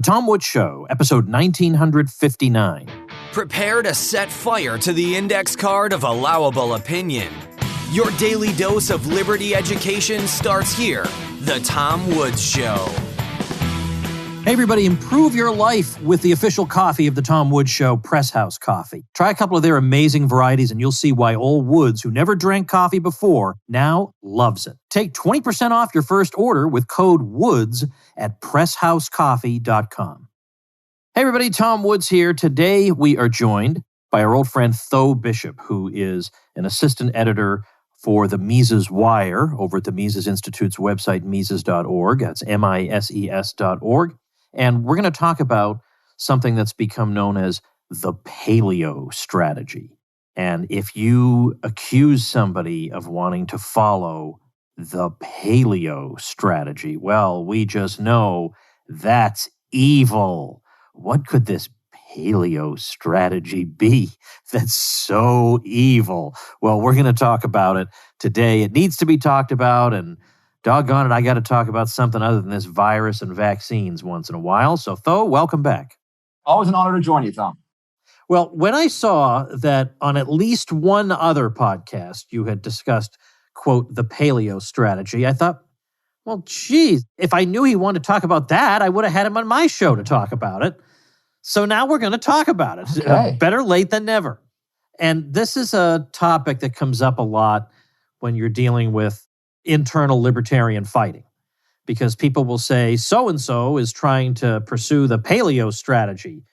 Tom Woods Show, episode 1959. Prepare to set fire to the index card of allowable opinion. Your daily dose of liberty education starts here. The Tom Woods Show. Hey everybody, improve your life with the official coffee of the Tom Woods Show, Press House Coffee. Try a couple of their amazing varieties and you'll see why old Woods, who never drank coffee before, now loves it. Take 20% off your first order with code WOODS at presshousecoffee.com. Hey everybody, Tom Woods here. Today we are joined by our old friend Tho Bishop, who is an assistant editor for the Mises Wire over at the Mises Institute's website, Mises.org. That's MISES.org. And we're going to talk about something that's become known as the Paleo strategy. And if you accuse somebody of wanting to follow the Paleo strategy, well, we just know that's evil. What could this Paleo strategy be that's so evil? Well, we're going to talk about it today. It needs to be talked about, and doggone it, I got to talk about something other than this virus and vaccines once in a while. So, Tho, welcome back. Always an honor to join you, Tom. Well, when I saw that on at least one other podcast you had discussed, quote, the Paleo strategy, I thought, well, geez, if I knew he wanted to talk about that, I would have had him on my show to talk about it. So now we're going to talk about it. Okay. Better late than never. And this is a topic that comes up a lot when you're dealing with internal libertarian fighting, because people will say so-and-so is trying to pursue the Paleo strategy.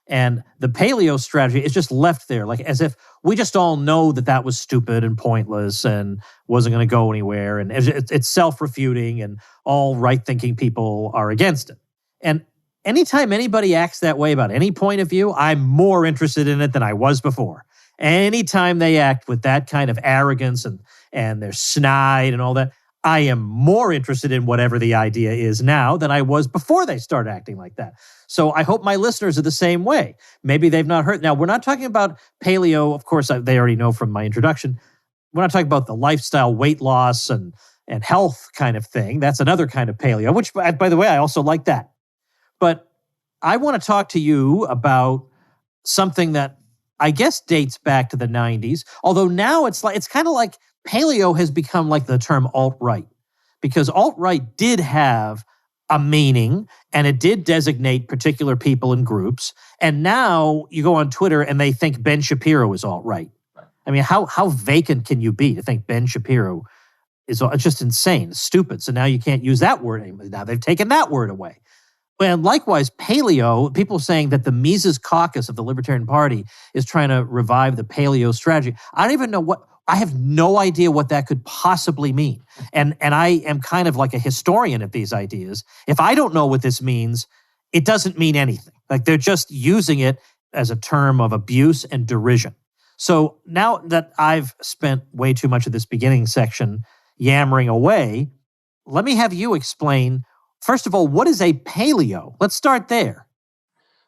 And the Paleo strategy is just left there, like as if we just all know that that was stupid and pointless and wasn't going to go anywhere. And it's self-refuting and all right-thinking people are against it. And anytime anybody acts that way about any point of view, I'm more interested in it than I was before. Anytime they act with that kind of arrogance and they're snide and all that, I am more interested in whatever the idea is now than I was before they start acting like that. So I hope my listeners are the same way. Maybe they've not heard. Now, we're not talking about paleo. Of course, they already know from my introduction. We're not talking about the lifestyle weight loss and health kind of thing. That's another kind of paleo, which, by the way, I also like that. But I want to talk to you about something that I guess dates back to the 90s, although now it's kind of like paleo has become like the term alt-right, because alt-right did have a meaning and it did designate particular people and groups. And now you go on Twitter and they think Ben Shapiro is alt-right. Right. I mean, how vacant can you be to think Ben Shapiro is just insane, stupid. So now you can't use that word anymore. Now they've taken that word away. And likewise, paleo, people saying that the Mises caucus of the Libertarian Party is trying to revive the paleo strategy. I don't even know I have no idea what that could possibly mean. And I am kind of like a historian of these ideas. If I don't know what this means, it doesn't mean anything. Like they're just using it as a term of abuse and derision. So now that I've spent way too much of this beginning section yammering away, let me have you explain, first of all, what is a paleo? Let's start there.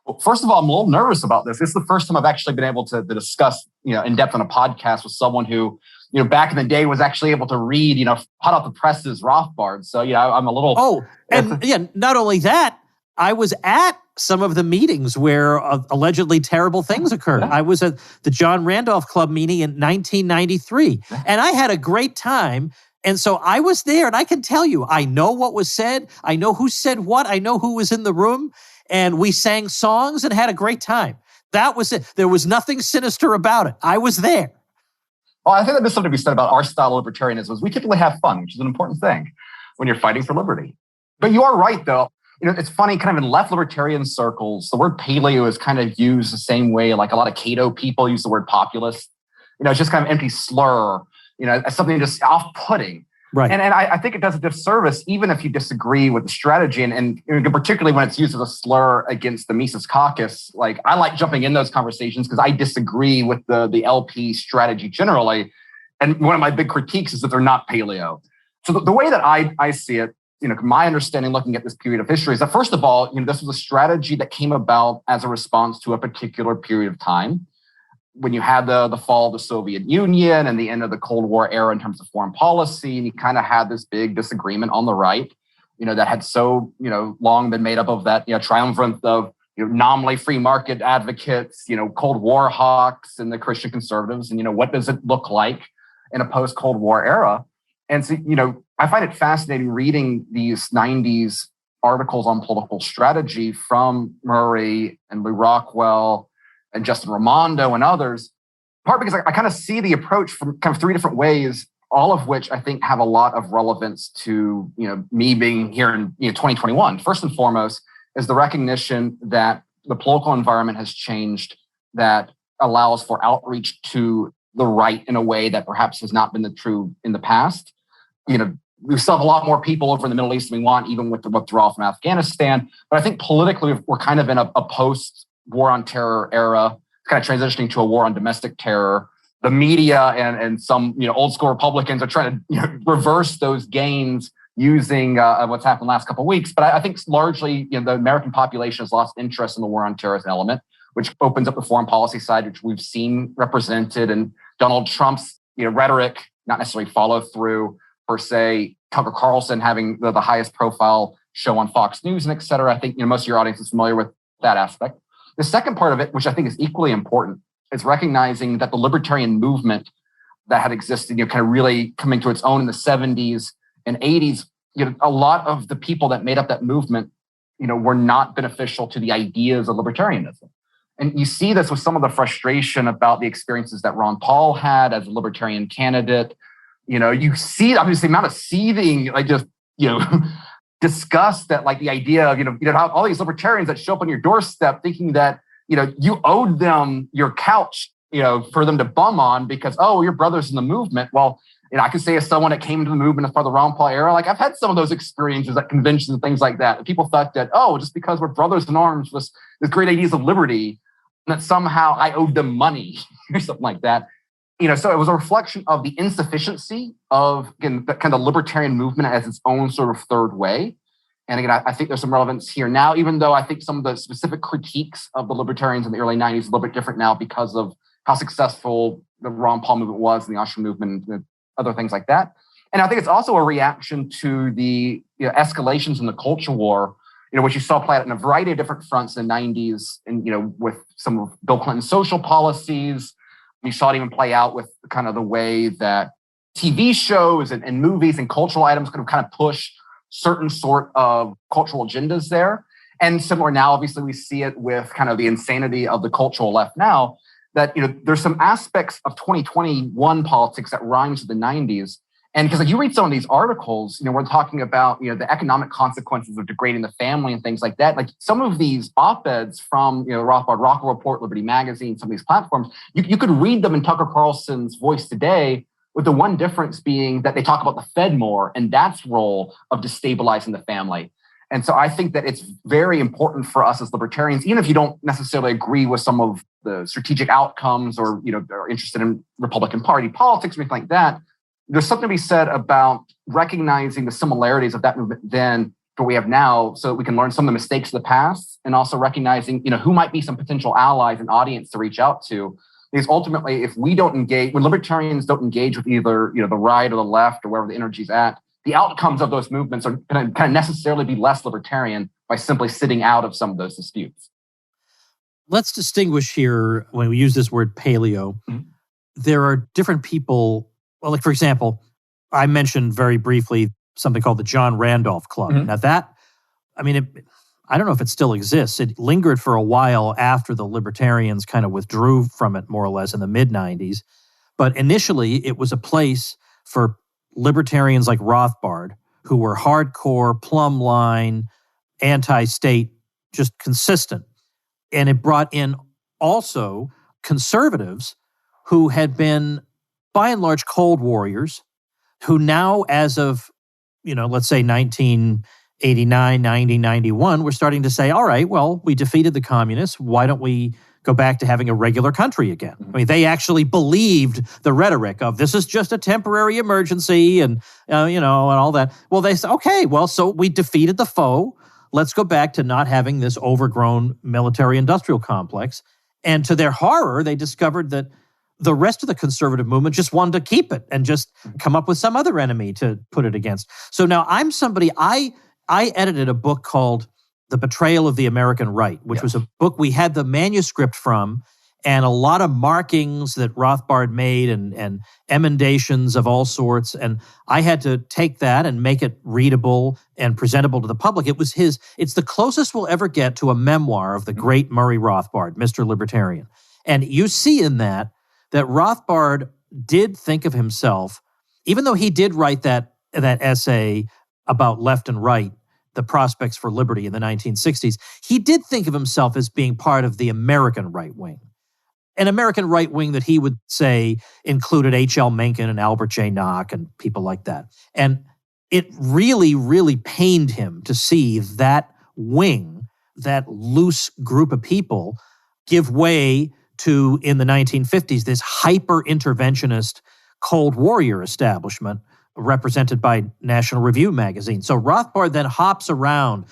Well, first of all, I'm a little nervous about this. This is the first time I've actually been able to discuss, in depth on a podcast with someone who, back in the day was actually able to read, hot off the presses Rothbard. So, I'm a little... Oh, and yeah, not only that, I was at some of the meetings where allegedly terrible things occurred. Yeah. I was at the John Randolph Club meeting in 1993, and I had a great time. And so I was there, and I can tell you, I know what was said. I know who said what. I know who was in the room. And we sang songs and had a great time. That was it. There was nothing sinister about it. I was there. Well, I think that there's something to be said about our style of libertarianism is we typically have fun, which is an important thing when you're fighting for liberty. But you are right, though. It's funny, kind of in left libertarian circles, the word paleo is kind of used the same way like a lot of Cato people use the word populist. It's just kind of empty slur, as something just off-putting. Right. And I think it does a disservice, even if you disagree with the strategy, and particularly when it's used as a slur against the Mises caucus. Like, I like jumping in those conversations because I disagree with the LP strategy generally. And one of my big critiques is that they're not paleo. So the way that I see it, my understanding looking at this period of history is that, first of all, this was a strategy that came about as a response to a particular period of time. When you had the fall of the Soviet Union and the end of the Cold War era in terms of foreign policy, and you kind of had this big disagreement on the right that had so, long been made up of that, triumvirate of, nominally free market advocates, Cold War hawks and the Christian conservatives. And, what does it look like in a post-Cold War era? And so, I find it fascinating reading these 90s articles on political strategy from Murray and Lou Rockwell and Justin Raimondo and others, part because I kind of see the approach from kind of three different ways, all of which I think have a lot of relevance to, me being here in 2021. First and foremost is the recognition that the political environment has changed that allows for outreach to the right in a way that perhaps has not been true in the past. We still have a lot more people over in the Middle East than we want, even with the withdrawal from Afghanistan. But I think politically, we're kind of in a post-war on terror era, kind of transitioning to a war on domestic terror. The media and some old school Republicans are trying to reverse those gains using what's happened the last couple of weeks. But I think largely the American population has lost interest in the war on terror as an element, which opens up the foreign policy side, which we've seen represented in Donald Trump's rhetoric, not necessarily follow through per se. Tucker Carlson having the highest profile show on Fox News and et cetera. I think most of your audience is familiar with that aspect. The second part of it, which I think is equally important, is recognizing that the libertarian movement that had existed, kind of really coming to its own in the 70s and 80s, a lot of the people that made up that movement, were not beneficial to the ideas of libertarianism. And you see this with some of the frustration about the experiences that Ron Paul had as a libertarian candidate. You see obviously the amount of seething, disgust that the idea of, how all these libertarians that show up on your doorstep thinking that, you owed them your couch, for them to bum on because, oh, your brother's in the movement. Well, I can say as someone that came into the movement as part of the Ron Paul era, I've had some of those experiences at conventions and things like that. People thought that, oh, just because we're brothers in arms with great ideas of liberty, that somehow I owed them money or something like that. So it was a reflection of the insufficiency of, again, the kind of libertarian movement as its own sort of third way. And again, I think there's some relevance here now, even though I think some of the specific critiques of the libertarians in the early 90s are a little bit different now because of how successful the Ron Paul movement was and the Osher movement and other things like that. And I think it's also a reaction to the escalations in the culture war, which you saw play out in a variety of different fronts in the 90s and, with some of Bill Clinton's social policies. You saw it even play out with kind of the way that TV shows and movies and cultural items could have kind of push certain sort of cultural agendas there. And similar now, obviously, we see it with kind of the insanity of the cultural left now, that there's some aspects of 2021 politics that rhymes with the 90s. And because you read some of these articles, we're talking about the economic consequences of degrading the family and things like that. Some of these op-eds from Rothbard Rockwell Report, Liberty Magazine, some of these platforms, you could read them in Tucker Carlson's voice today, with the one difference being that they talk about the Fed more and that's role of destabilizing the family. And so I think that it's very important for us as libertarians, even if you don't necessarily agree with some of the strategic outcomes or are interested in Republican Party politics or anything like that. There's something to be said about recognizing the similarities of that movement then to what we have now so that we can learn some of the mistakes of the past and also recognizing, who might be some potential allies and audience to reach out to. Because ultimately, if we don't engage, when libertarians don't engage with either, the right or the left or wherever the energy's at, the outcomes of those movements are going to kind of necessarily be less libertarian by simply sitting out of some of those disputes. Let's distinguish here when we use this word paleo. Mm-hmm. There are different people. Well, for example, I mentioned very briefly something called the John Randolph Club. Mm-hmm. Now I don't know if it still exists. It lingered for a while after the libertarians kind of withdrew from it more or less in the mid-90s. But initially, it was a place for libertarians like Rothbard, who were hardcore, plumb line, anti-state, just consistent. And it brought in also conservatives who had been, by and large, Cold Warriors, who now, as of, let's say 1989, 90, 91, we're starting to say, all right, well, we defeated the communists. Why don't we go back to having a regular country again? I mean, they actually believed the rhetoric of this is just a temporary emergency and, and all that. Well, they said, okay, well, so we defeated the foe. Let's go back to not having this overgrown military-industrial complex. And to their horror, they discovered that the rest of the conservative movement just wanted to keep it and just come up with some other enemy to put it against. So now I'm somebody, I I edited a book called The Betrayal of the American Right, which was a book we had the manuscript from, and a lot of markings that Rothbard made and emendations of all sorts. And I had to take that and make it readable and presentable to the public. It's the closest we'll ever get to a memoir of the great Murray Rothbard, Mr. Libertarian. And you see in that Rothbard did think of himself, even though he did write that essay about left and right, the prospects for liberty in the 1960s, he did think of himself as being part of the American right wing. An American right wing that he would say included H.L. Mencken and Albert J. Nock and people like that. And it really, really pained him to see that wing, that loose group of people, give way to, in the 1950s, this hyper-interventionist Cold Warrior establishment represented by National Review magazine. So Rothbard then hops around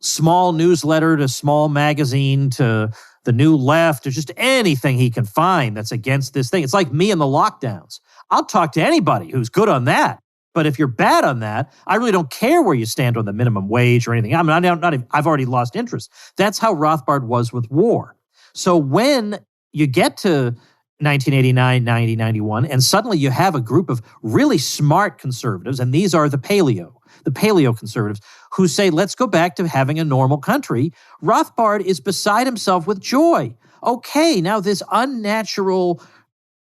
small newsletter to small magazine to the New Left, or just anything he can find that's against this thing. It's like me and the lockdowns. I'll talk to anybody who's good on that. But if you're bad on that, I really don't care where you stand on the minimum wage or anything. I've already lost interest. That's how Rothbard was with war. So when you get to 1989, 90, 91, and suddenly you have a group of really smart conservatives, and these are the Paleo conservatives, who say, let's go back to having a normal country. Rothbard is beside himself with joy. Okay, now this unnatural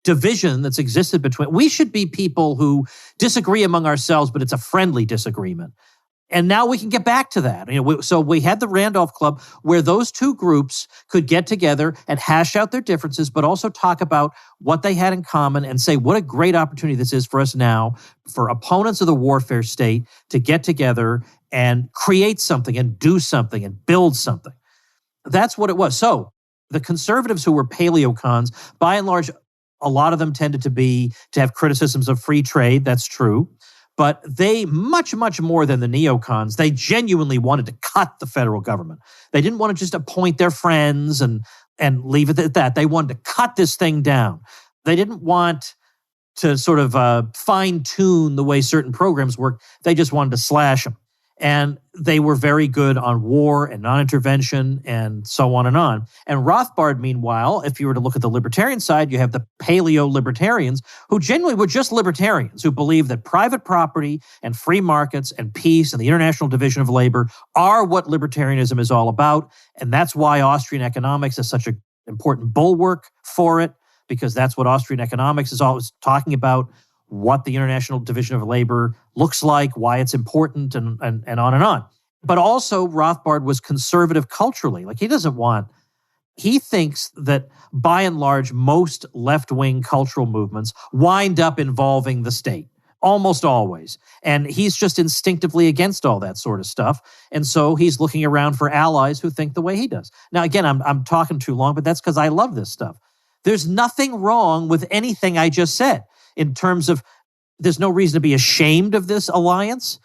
division that's existed between, we should be people who disagree among ourselves, but it's a friendly disagreement. And now we can get back to that. So we had the Randolph Club where those two groups could get together and hash out their differences, but also talk about what they had in common and say, what a great opportunity this is for us now, for opponents of the warfare state to get together and create something and do something and build something. That's what it was. So the conservatives who were paleocons, by and large, a lot of them tended to have criticisms of free trade. That's true. But they, much, much more than the neocons, they genuinely wanted to cut the federal government. They didn't want to just appoint their friends and leave it at that. They wanted to cut this thing down. They didn't want to sort of fine-tune the way certain programs work. They just wanted to slash them. And they were very good on war and non-intervention and so on and on. And Rothbard, meanwhile, if you were to look at the libertarian side, you have the paleo-libertarians who genuinely were just libertarians who believe that private property and free markets and peace and the international division of labor are what libertarianism is all about. And that's why Austrian economics is such an important bulwark for it, because that's what Austrian economics is always talking about, what the international division of labor looks like, why it's important, and on and on. But also Rothbard was conservative culturally. He thinks that by and large, most left-wing cultural movements wind up involving the state, almost always. And he's just instinctively against all that sort of stuff. And so he's looking around for allies who think the way he does. Now, again, I'm talking too long, but that's because I love this stuff. There's nothing wrong with anything I just said. In terms of, there's no reason to be ashamed of this alliance.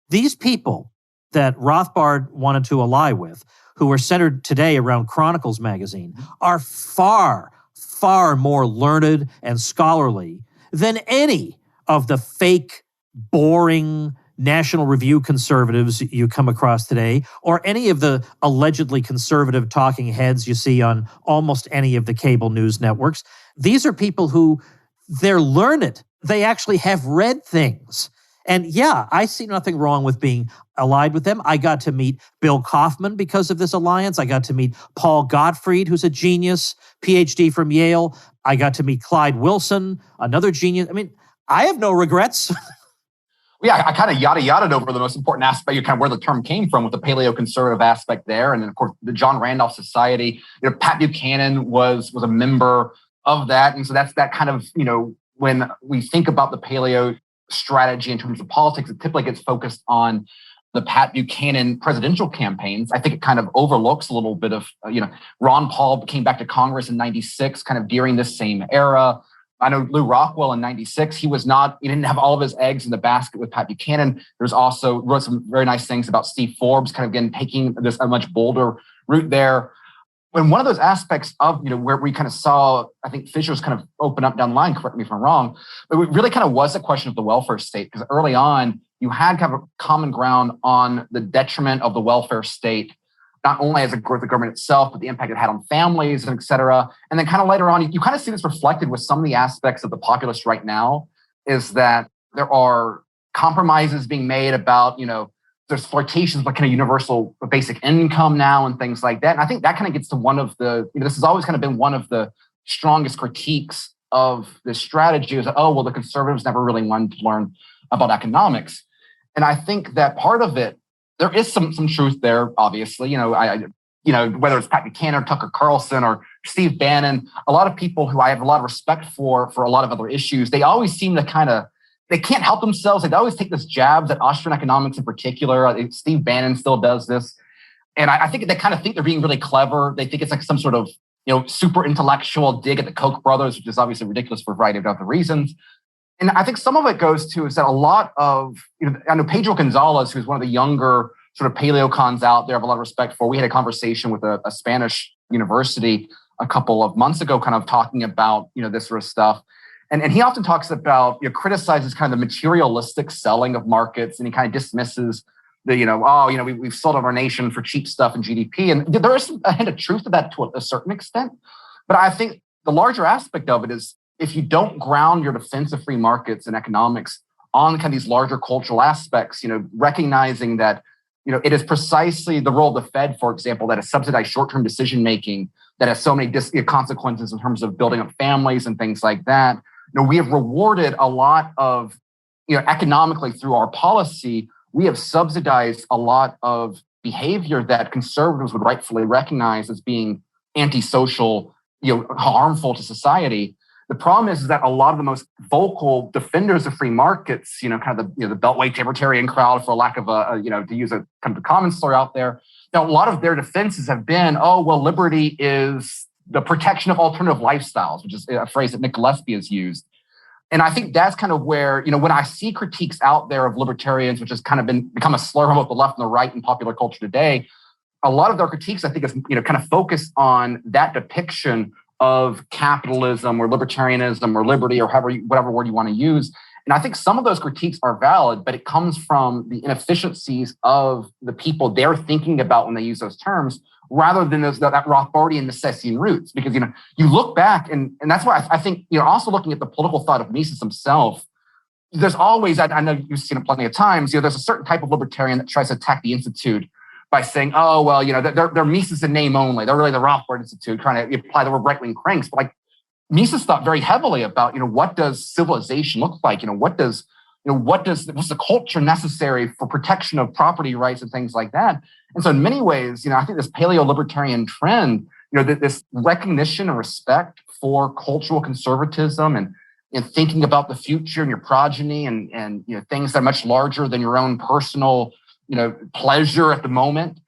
These people that Rothbard wanted to ally with, who are centered today around Chronicles magazine, are far, far more learned and scholarly than any of the fake, boring National Review conservatives you come across today, or any of the allegedly conservative talking heads you see on almost any of the cable news networks. These are people who, they're learned. They actually have read things. And yeah, I see nothing wrong with being allied with them. I got to meet Bill Kaufman because of this alliance. I got to meet Paul Gottfried, who's a genius, PhD from Yale. I got to meet Clyde Wilson, another genius. I mean, I have no regrets. Yeah, I kind of yada-yada'd over the most important aspect, kind of where the term came from with the paleo-conservative aspect there. And then, of course, the John Randolph Society. Pat Buchanan was a member of that. And so that's that kind of, when we think about the paleo strategy in terms of politics, it typically gets focused on the Pat Buchanan presidential campaigns. I think it kind of overlooks a little bit of, Ron Paul came back to Congress in 96, kind of during this same era. I know Lew Rockwell in 96, he didn't have all of his eggs in the basket with Pat Buchanan. There's also wrote some very nice things about Steve Forbes, kind of again, taking this a much bolder route there. And one of those aspects of, where we kind of saw, I think fissures kind of open up down the line, correct me if I'm wrong, but it really kind of was a question of the welfare state, because early on, you had kind of a common ground on the detriment of the welfare state, not only as a growth of the government itself, but the impact it had on families and et cetera. And then kind of later on, you kind of see this reflected with some of the aspects of the populace right now, is that there are compromises being made about, there's flirtations with kind of universal basic income now and things like that. And I think that kind of gets to one of the, this has always kind of been one of the strongest critiques of this strategy is that, the conservatives never really wanted to learn about economics. And I think that part of it, there is some truth there, obviously. Whether it's Pat Buchanan or Tucker Carlson or Steve Bannon, a lot of people who I have a lot of respect for a lot of other issues, they always seem to they can't help themselves. They always take this jabs at Austrian economics in particular. Steve Bannon still does this. And I think they kind of think they're being really clever. They think it's like some sort of, super intellectual dig at the Koch brothers, which is obviously ridiculous for a variety of other reasons. And I think some of it goes to is that a lot of, I know Pedro Gonzalez, who's one of the younger sort of paleocons out there, I have a lot of respect for. We had a conversation with a Spanish university a couple of months ago, kind of talking about, this sort of stuff. And he often talks about, criticizes kind of the materialistic selling of markets, and he kind of dismisses the, we've sold out our nation for cheap stuff and GDP. And there is a hint of truth to that to a certain extent. But I think the larger aspect of it is if you don't ground your defense of free markets and economics on kind of these larger cultural aspects, recognizing that, it is precisely the role of the Fed, for example, that has subsidized short-term decision-making that has so many consequences in terms of building up families and things like that. We have rewarded a lot of, economically through our policy, we have subsidized a lot of behavior that conservatives would rightfully recognize as being antisocial, harmful to society. The problem is that a lot of the most vocal defenders of free markets, kind of the Beltway libertarian crowd, for lack of to use a kind of a common story out there, a lot of their defenses have been, liberty is the protection of alternative lifestyles, which is a phrase that Nick Gillespie has used. And I think that's kind of where, when I see critiques out there of libertarians, which has kind of become a slur on both the left and the right in popular culture today, a lot of their critiques, I think, is, kind of focused on that depiction of capitalism or libertarianism or liberty or whatever word you want to use. And I think some of those critiques are valid, but it comes from the inefficiencies of the people they're thinking about when they use those terms, rather than that Rothbardian necessity and roots. Because, you look back, and that's why I think, also looking at the political thought of Mises himself, there's always, I know you've seen it plenty of times, there's a certain type of libertarian that tries to attack the Institute by saying, they're Mises in name only. They're really the Rothbard Institute, trying to apply the word right-wing cranks. But Mises thought very heavily about, what does civilization look like? What's the culture necessary for protection of property rights and things like that? And so in many ways, I think this paleo-libertarian trend, this recognition and respect for cultural conservatism and thinking about the future and your progeny and things that are much larger than your own personal, pleasure at the moment.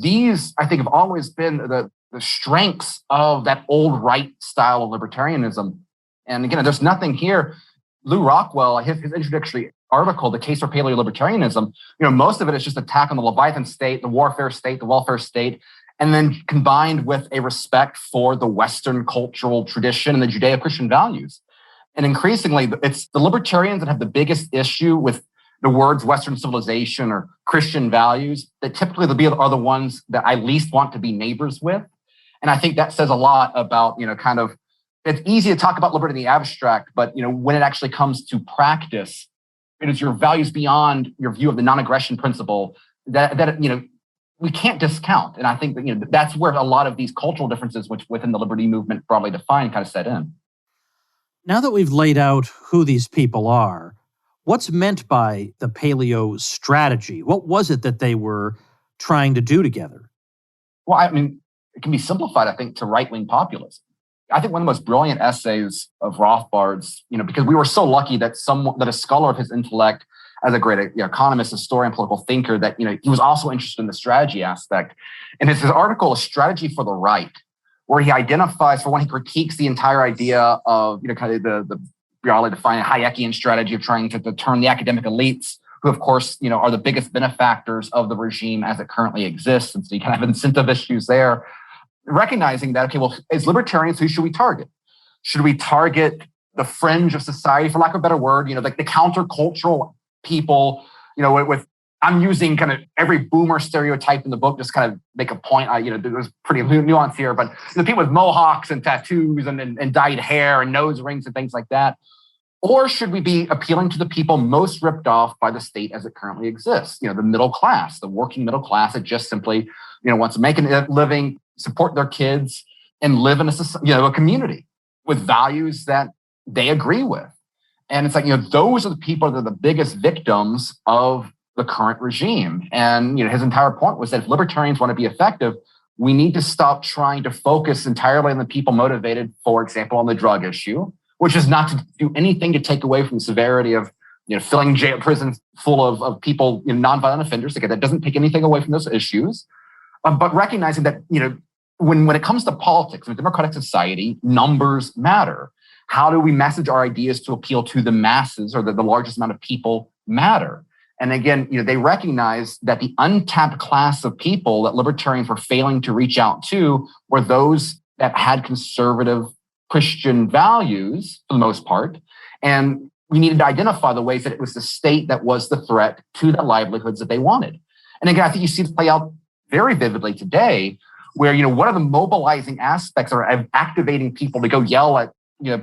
These, I think, have always been the strengths of that old right style of libertarianism. And again, there's nothing here. Lou Rockwell, his introductory article, The Case for Paleo-Libertarianism, most of it is just attack on the Leviathan state, the warfare state, the welfare state, and then combined with a respect for the Western cultural tradition and the Judeo-Christian values. And increasingly, it's the libertarians that have the biggest issue with the words Western civilization or Christian values that typically are the ones that I least want to be neighbors with. And I think that says a lot about, kind of, it's easy to talk about liberty in the abstract, but, when it actually comes to practice, it is your values beyond your view of the non-aggression principle that we can't discount. And I think that, that's where a lot of these cultural differences, which within the liberty movement broadly defined, kind of set in. Now that we've laid out who these people are, what's meant by the paleo strategy? What was it that they were trying to do together? Well, it can be simplified, I think, to right-wing populism. I think one of the most brilliant essays of Rothbard's, because we were so lucky that a scholar of his intellect, as a great economist, historian, political thinker, that he was also interested in the strategy aspect. And it's his article, A Strategy for the Right, where he identifies, for one, he critiques the entire idea of kind of the broadly defined Hayekian strategy of trying to turn the academic elites, who of course are the biggest benefactors of the regime as it currently exists, and so you kind of have incentive issues there. Recognizing that, okay, well, as libertarians, who should we target? Should we target the fringe of society, for lack of a better word, like the countercultural people, with I'm using kind of every boomer stereotype in the book, just kind of make a point. It was pretty nuanced here, but the people with mohawks and tattoos and dyed hair and nose rings and things like that. Or should we be appealing to the people most ripped off by the state as it currently exists? The middle class, the working middle class that just simply, wants to make a living, support their kids, and live in a community with values that they agree with. And it's like, those are the people that are the biggest victims of the current regime. And, his entire point was that if libertarians want to be effective, we need to stop trying to focus entirely on the people motivated, for example, on the drug issue, which is not to do anything to take away from the severity of, filling prisons full of people, nonviolent offenders. Again, that doesn't take anything away from those issues. But recognizing that, when it comes to politics in a democratic society, numbers matter. How do we message our ideas to appeal to the masses or the largest amount of people matter? And again, they recognize that the untapped class of people that libertarians were failing to reach out to were those that had conservative Christian values for the most part. And we needed to identify the ways that it was the state that was the threat to the livelihoods that they wanted. And again, I think you see this play out very vividly today, where, what are the mobilizing aspects or activating people to go yell at,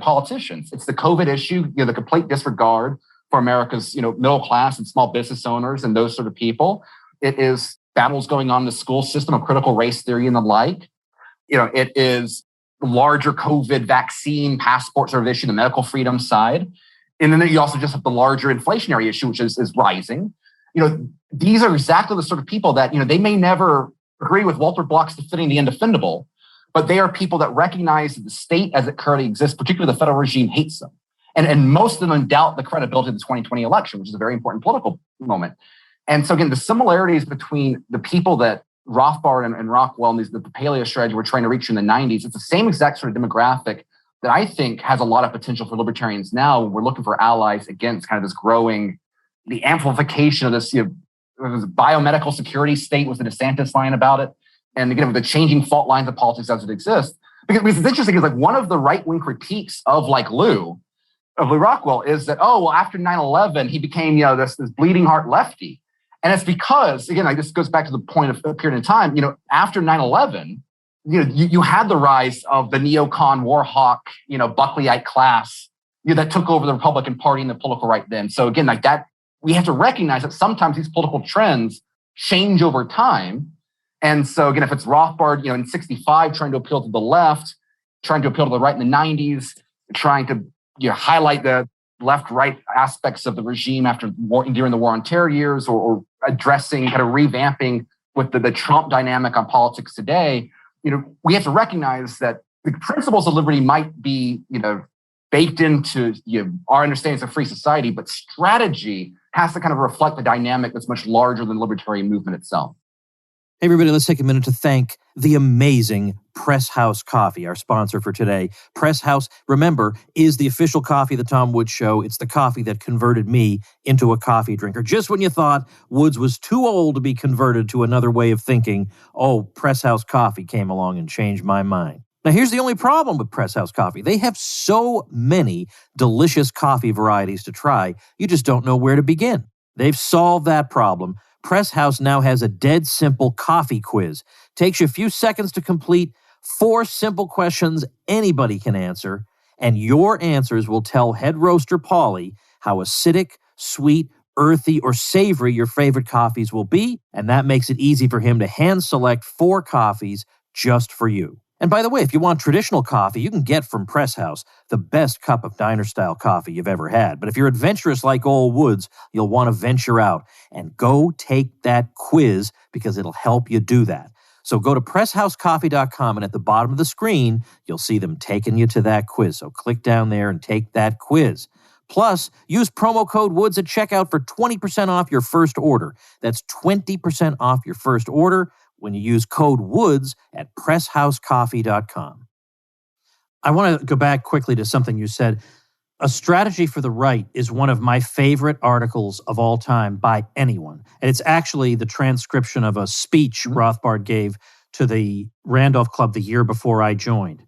politicians? It's the COVID issue, the complete disregard for America's, middle class and small business owners and those sort of people. It is battles going on in the school system of critical race theory and the like. It is larger COVID vaccine passport sort of issue, the medical freedom side. And then you also just have the larger inflationary issue, which is rising. These are exactly the sort of people that, they may never agree with Walter Block's defending the indefendable, but they are people that recognize that the state as it currently exists, particularly the federal regime, hates them. And most of them doubt the credibility of the 2020 election, which is a very important political moment. And so again, the similarities between the people that Rothbard and Rockwell and the Paleo strategy were trying to reach in the 90s, it's the same exact sort of demographic that I think has a lot of potential for libertarians now. We're looking for allies against kind of this growing, the amplification of this, this biomedical security state was the DeSantis line about it. And again, with the changing fault lines of politics as it exists. Because it's interesting, is like one of the right-wing critiques of Lou Rockwell is that, after 9/11, he became, this bleeding heart lefty. And it's because, again, this goes back to the point of a period in time, after 9/11, you had the rise of the neocon, war hawk, Buckleyite class, that took over the Republican Party and the political right then. So again, like that, we have to recognize that sometimes these political trends change over time. And so again, if it's Rothbard, in 65, trying to appeal to the left, trying to appeal to the right in the 90s, trying to highlight the left-right aspects of the regime during the War on Terror years, or addressing, kind of revamping with the Trump dynamic on politics today, we have to recognize that the principles of liberty might be, baked into our understandings of free society, but strategy has to kind of reflect the dynamic that's much larger than the libertarian movement itself. Hey, everybody, let's take a minute to thank the amazing Press House Coffee, our sponsor for today. Press House, remember, is the official coffee of the Tom Woods Show. It's the coffee that converted me into a coffee drinker. Just when you thought Woods was too old to be converted to another way of thinking, Press House Coffee came along and changed my mind. Now, here's the only problem with Press House Coffee. They have so many delicious coffee varieties to try, you just don't know where to begin. They've solved that problem. Press House now has a dead simple coffee quiz. Takes you a few seconds to complete, 4 simple questions anybody can answer, and your answers will tell head roaster Paulie how acidic, sweet, earthy, or savory your favorite coffees will be, and that makes it easy for him to hand select 4 coffees just for you. And by the way, if you want traditional coffee, you can get from Press House the best cup of diner-style coffee you've ever had. But if you're adventurous like old Woods, you'll want to venture out and go take that quiz, because it'll help you do that. So go to presshousecoffee.com, and at the bottom of the screen, you'll see them taking you to that quiz. So click down there and take that quiz. Plus, use promo code WOODS at checkout for 20% off your first order. That's 20% off your first order when you use code WOODS at presshousecoffee.com. I want to go back quickly to something you said. A Strategy for the Right is one of my favorite articles of all time by anyone. And it's actually the transcription of a speech Rothbard gave to the Randolph Club the year before I joined.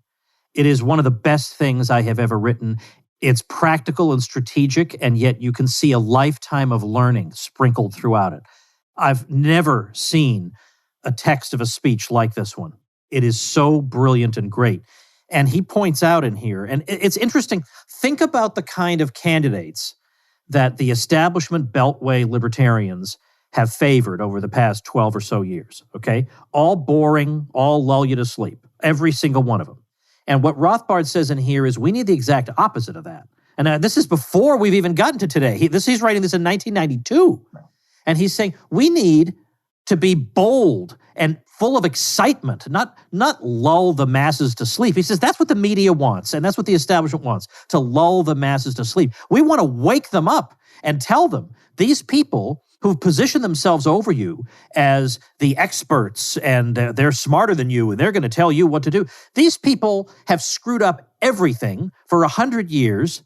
It is one of the best things I have ever written. It's practical and strategic, and yet you can see a lifetime of learning sprinkled throughout it. I've never seen a text of a speech like this one. It is so brilliant and great. And he points out in here, and it's interesting, think about the kind of candidates that the establishment Beltway libertarians have favored over the past 12 or so years, okay? All boring, all lull you to sleep, every single one of them. And what Rothbard says in here is we need the exact opposite of that. And this is before we've even gotten to today. He's writing this in 1992. And he's saying we need to be bold and full of excitement, not lull the masses to sleep. He says that's what the media wants, and that's what the establishment wants, to lull the masses to sleep. We want to wake them up and tell them these people who've positioned themselves over you as the experts and they're smarter than you and they're going to tell you what to do. These people have screwed up everything for 100 years.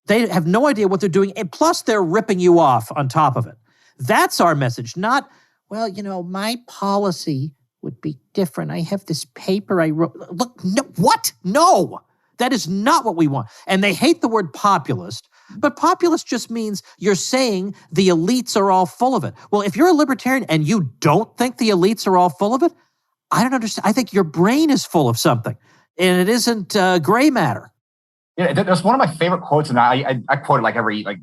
They have no idea what they're doing, and plus they're ripping you off on top of it. That's our message, not, well, my policy would be different. I have this paper I wrote. Look, no, what? No, that is not what we want. And they hate the word populist, but populist just means you're saying the elites are all full of it. Well, if you're a libertarian and you don't think the elites are all full of it, I don't understand. I think your brain is full of something, and it isn't gray matter. Yeah, there's one of my favorite quotes, and I quote it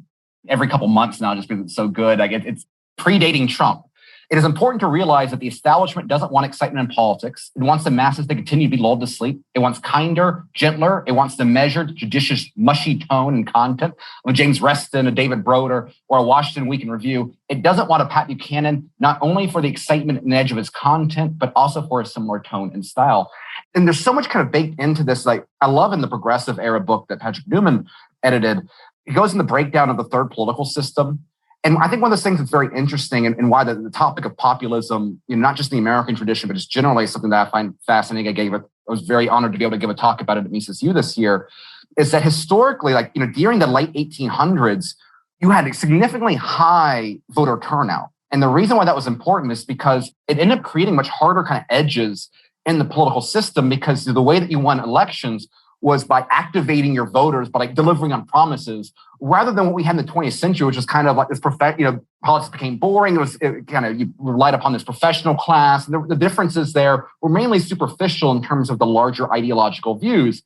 every couple months now, just because it's so good. It's predating Trump. It is important to realize that the establishment doesn't want excitement in politics. It wants the masses to continue to be lulled to sleep. It wants kinder, gentler. It wants the measured, judicious, mushy tone and content of a James Reston, a David Broder, or a Washington Week in Review. It doesn't want a Pat Buchanan, not only for the excitement and edge of his content, but also for a similar tone and style. And there's so much kind of baked into this. I love in the Progressive Era book that Patrick Newman edited, it goes in the breakdown of the third political system. And I think one of those things that's very interesting and why the topic of populism, not just in the American tradition, but just generally something that I find fascinating. I was very honored to be able to give a talk about it at Mises U this year, is that historically, during the late 1800s, you had a significantly high voter turnout. And the reason why that was important is because it ended up creating much harder kind of edges in the political system, because the way that you won elections was by activating your voters, by delivering on promises, rather than what we had in the 20th century, which was kind of like this, politics became boring. You relied upon this professional class. And the differences there were mainly superficial in terms of the larger ideological views.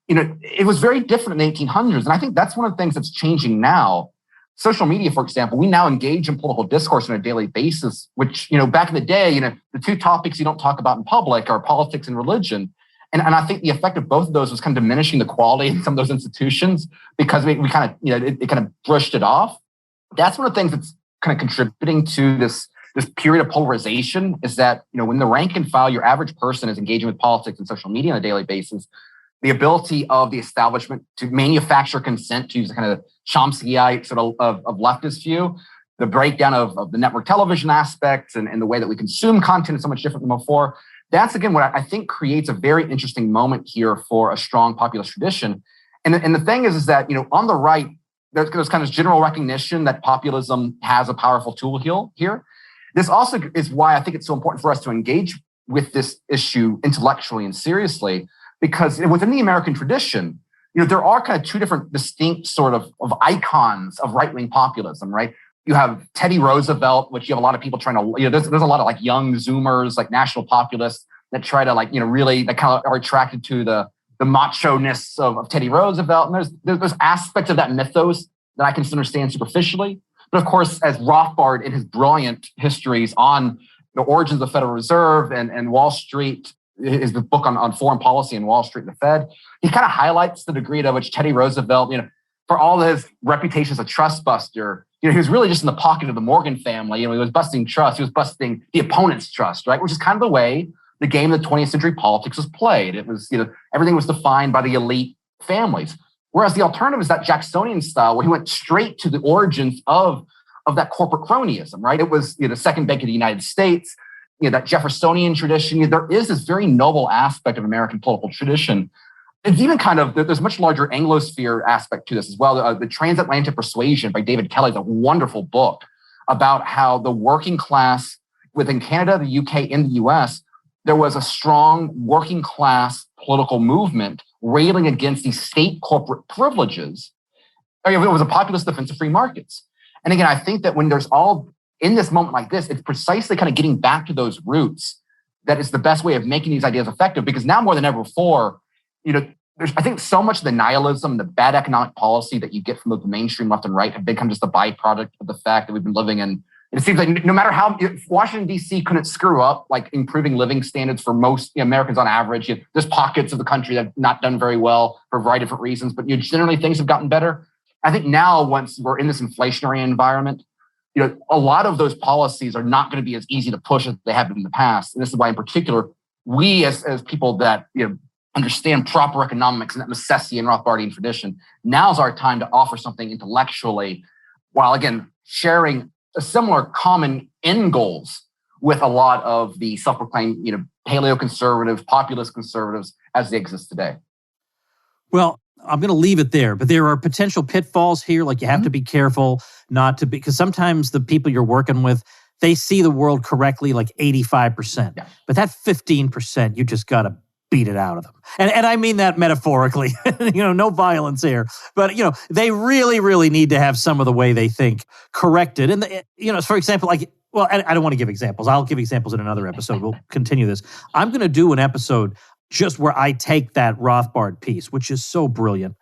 It was very different in the 1800s. And I think that's one of the things that's changing now. Social media, for example, we now engage in political discourse on a daily basis, which, back in the day, the two topics you don't talk about in public are politics and religion. And I think the effect of both of those was kind of diminishing the quality in some of those institutions, because we kind of, it kind of brushed it off. That's one of the things that's kind of contributing to this period of polarization, is that, when the rank and file, your average person is engaging with politics and social media on a daily basis, the ability of the establishment to manufacture consent, to use a kind of Chomskyite sort of leftist view, the breakdown of the network television aspects and the way that we consume content is so much different than before. That's, again, what I think creates a very interesting moment here for a strong populist tradition. And the thing is that, on the right, there's kind of general recognition that populism has a powerful tool here. This also is why I think it's so important for us to engage with this issue intellectually and seriously, because within the American tradition, there are kind of two different distinct sort of icons of right-wing populism, right? You have Teddy Roosevelt, which you have a lot of people trying to, there's a lot of young Zoomers, national populists that try to really, that kind of are attracted to the macho-ness of Teddy Roosevelt. And there's aspects of that mythos that I can understand superficially. But of course, as Rothbard in his brilliant histories on the origins of the Federal Reserve and Wall Street, his book on foreign policy and Wall Street and the Fed, he kind of highlights the degree to which Teddy Roosevelt, for all his reputation as a trust buster, he was really just in the pocket of the Morgan family. He was busting trust. He was busting the opponent's trust, right? Which is kind of the way the game of the 20th century politics was played. It was, everything was defined by the elite families. Whereas the alternative is that Jacksonian style, where he went straight to the origins of that corporate cronyism, right? It was the second bank of the United States, that Jeffersonian tradition. There is this very noble aspect of American political tradition. It's even there's much larger Anglosphere aspect to this as well. The Transatlantic Persuasion by David Kelly is a wonderful book about how the working class within Canada, the UK, and the US, there was a strong working class political movement railing against these state corporate privileges It was a populist defense of free markets. And again, I think that when there's all in this moment like this, it's precisely kind of getting back to those roots that is the best way of making these ideas effective. Because now more than ever before, there's, I think, so much of the nihilism, the bad economic policy that you get from the mainstream left and right have become just a byproduct of the fact that we've been living in. It seems like no matter how Washington, D.C. couldn't screw up, like improving living standards for most Americans on average. There's pockets of the country that have not done very well for a variety of different reasons, but generally things have gotten better. I think now, once we're in this inflationary environment, a lot of those policies are not going to be as easy to push as they have been in the past. And this is why, in particular, we as people that understand proper economics and that Misesian Rothbardian tradition, now's our time to offer something intellectually, while again sharing a similar common end goals with a lot of the self-proclaimed, paleo conservatives, populist conservatives as they exist today. Well, I'm going to leave it there, but there are potential pitfalls here. Like you have to be careful not to be, because sometimes the people you're working with, they see the world correctly, like 85%. Yeah. But that 15%, you just got to beat it out of them. And I mean that metaphorically, no violence here. But, they really, really need to have some of the way they think corrected. And, for example, I don't want to give examples. I'll give examples in another episode. We'll continue this. I'm going to do an episode just where I take that Rothbard piece, which is so brilliant,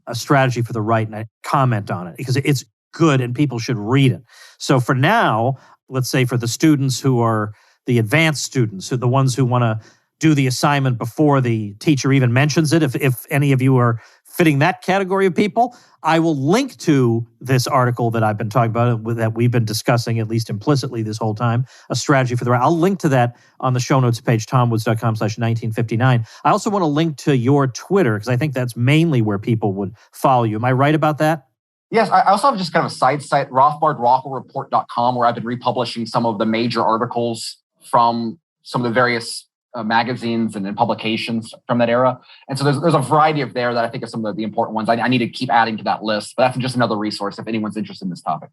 a strategy for the right, and I comment on it because it's good and people should read it. So for now, let's say for the students who are the advanced students, the ones who want to do the assignment before the teacher even mentions it, if any of you are fitting that category of people, I will link to this article that I've been talking about, that we've been discussing at least implicitly this whole time, a strategy for the right. I'll link to that on the show notes page, tomwoods.com/1959. I also want to link to your Twitter, because I think that's mainly where people would follow you. Am I right about that? Yes, I also have just kind of a side site, RothbardRockleReport.com, where I've been republishing some of the major articles from some of the various magazines and publications from that era. And so there's a variety of there that I think are some of the important ones. I need to keep adding to that list, but that's just another resource if anyone's interested in this topic.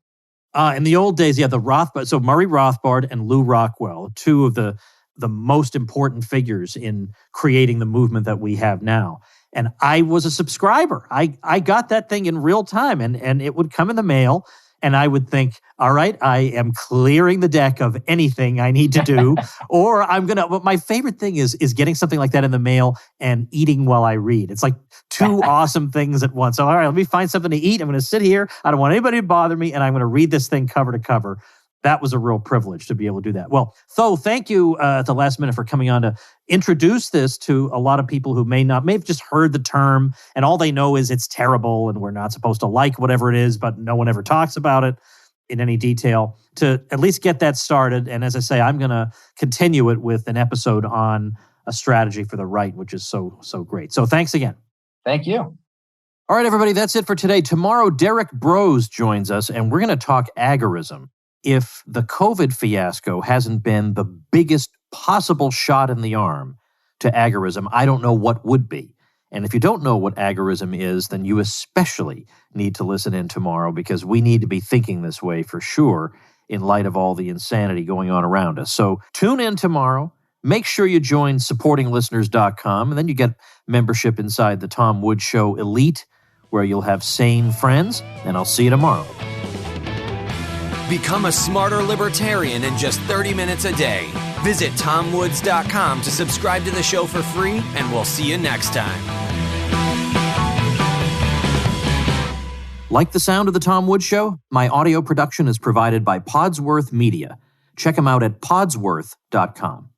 In the old days, the Rothbard, so Murray Rothbard and Lew Rockwell, two of the most important figures in creating the movement that we have now. And I was a subscriber. I got that thing in real time, and it would come in the mail. And I would think, all right, I am clearing the deck of anything I need to do, or but my favorite thing is getting something like that in the mail and eating while I read. It's like two awesome things at once. So, all right, let me find something to eat. I'm going to sit here. I don't want anybody to bother me, and I'm going to read this thing cover to cover. That was a real privilege to be able to do that. Well, Tho, thank you at the last minute for coming on to introduce this to a lot of people who may have just heard the term and all they know is it's terrible and we're not supposed to like whatever it is, but no one ever talks about it in any detail, to at least get that started. And as I say, I'm going to continue it with an episode on a strategy for the right, which is so great. So thanks again. Thank you. All right, everybody, that's it for today. Tomorrow, Derek Brose joins us, and we're going to talk agorism. If the COVID fiasco hasn't been the biggest possible shot in the arm to agorism, I don't know what would be. And if you don't know what agorism is, then you especially need to listen in tomorrow, because we need to be thinking this way for sure in light of all the insanity going on around us. So tune in tomorrow. Make sure you join supportinglisteners.com, and then you get membership inside the Tom Woods Show Elite, where you'll have sane friends, and I'll see you tomorrow. Become a smarter libertarian in just 30 minutes a day. Visit tomwoods.com to subscribe to the show for free, and we'll see you next time. Like the sound of The Tom Woods Show? My audio production is provided by Podsworth Media. Check them out at podsworth.com.